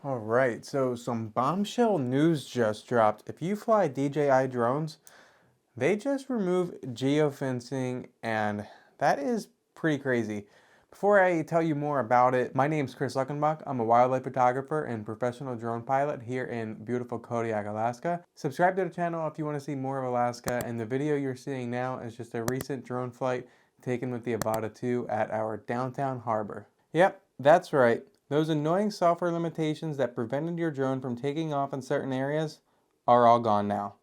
All right, so some bombshell news just dropped. If you fly DJI drones, they just removed geofencing, and that is pretty crazy. Before I tell you more about it, my name is Kris Luckenbach. I'm a wildlife photographer and professional drone pilot here in beautiful Kodiak, Alaska. Subscribe to the channel if you want to see more of Alaska, and the video you're seeing now is just a recent drone flight taken with the Avata 2 at our downtown harbor. Yep, that's right. Those annoying software limitations that prevented your drone from taking off in certain areas are all gone now.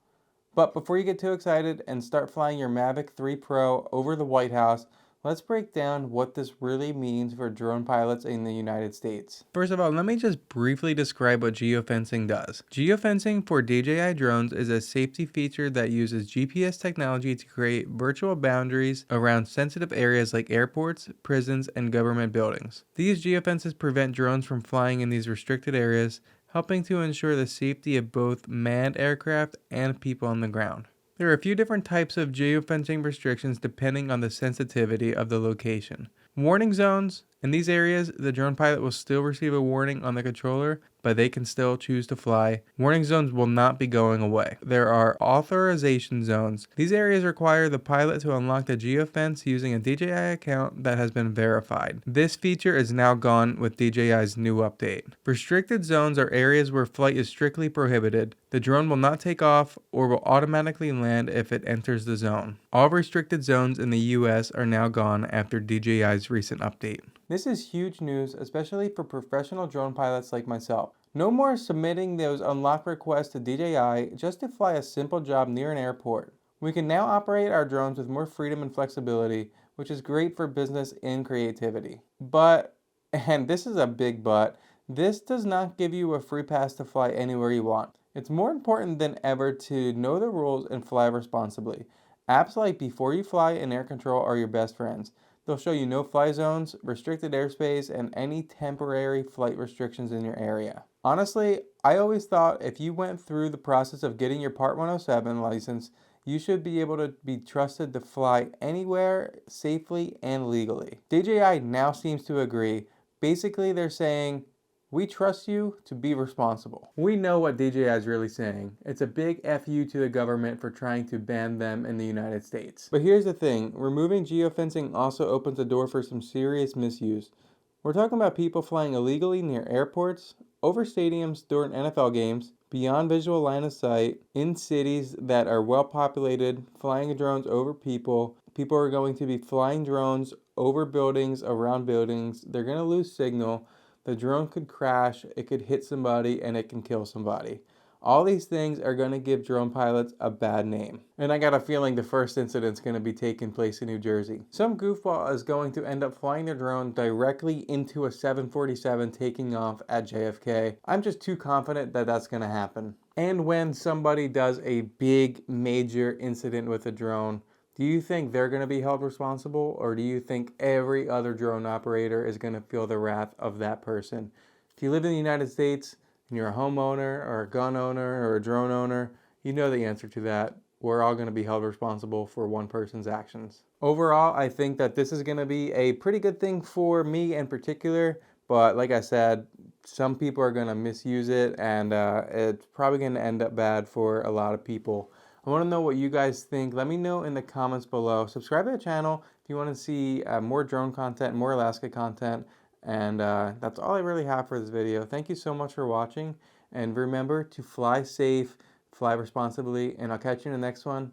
But before you get too excited and start flying your Mavic 3 Pro over the White House, let's break down what this really means for drone pilots in the United States. First of all, let me just briefly describe what geofencing does. Geofencing for DJI drones is a safety feature that uses GPS technology to create virtual boundaries around sensitive areas like airports, prisons, and government buildings. These geofences prevent drones from flying in these restricted areas, helping to ensure the safety of both manned aircraft and people on the ground. There are a few different types of geofencing restrictions depending on the sensitivity of the location. Warning zones. In these areas, the drone pilot will still receive a warning on the controller, but they can still choose to fly. Warning zones will not be going away. There are authorization zones. These areas require the pilot to unlock the geofence using a DJI account that has been verified. This feature is now gone with DJI's new update. Restricted zones are areas where flight is strictly prohibited. The drone will not take off or will automatically land if it enters the zone. All restricted zones in the US are now gone after DJI's recent update. This is huge news, especially for professional drone pilots like myself. No more submitting those unlock requests to DJI just to fly a simple job near an airport. We can now operate our drones with more freedom and flexibility, which is great for business and creativity. But, and this is a big but, this does not give you a free pass to fly anywhere you want. It's more important than ever to know the rules and fly responsibly. Apps like Before You Fly and Air Control are your best friends. They'll show you no-fly zones, restricted airspace, and any temporary flight restrictions in your area. Honestly, I always thought if you went through the process of getting your Part 107 license, you should be able to be trusted to fly anywhere safely and legally. DJI now seems to agree. Basically, they're saying, we trust you to be responsible. We know what DJI is really saying. It's a big FU to the government for trying to ban them in the United States. But here's the thing, removing geofencing also opens the door for some serious misuse. We're talking about people flying illegally near airports, over stadiums during NFL games, beyond visual line of sight, in cities that are well populated, flying drones over people. People are going to be flying drones over buildings, around buildings. They're going to lose signal. The drone could crash, it could hit somebody, and it can kill somebody. All these things are going to give drone pilots a bad name. And I got a feeling the first incident's going to be taking place in New Jersey. Some goofball is going to end up flying their drone directly into a 747 taking off at JFK. I'm just too confident that that's going to happen. And when somebody does a big major incident with a drone, do you think they're going to be held responsible, or do you think every other drone operator is going to feel the wrath of that person? If you live in the United States and you're a homeowner or a gun owner or a drone owner, you know the answer to that. We're all going to be held responsible for one person's actions. Overall, I think that this is going to be a pretty good thing for me in particular, but like I said, some people are going to misuse it, and it's probably going to end up bad for a lot of people. I want to know what you guys think. Let me know in the comments below. Subscribe to the channel if you want to see more drone content, more Alaska content. And that's all I really have for this video. Thank you so much for watching. And remember to fly safe, fly responsibly, and I'll catch you in the next one.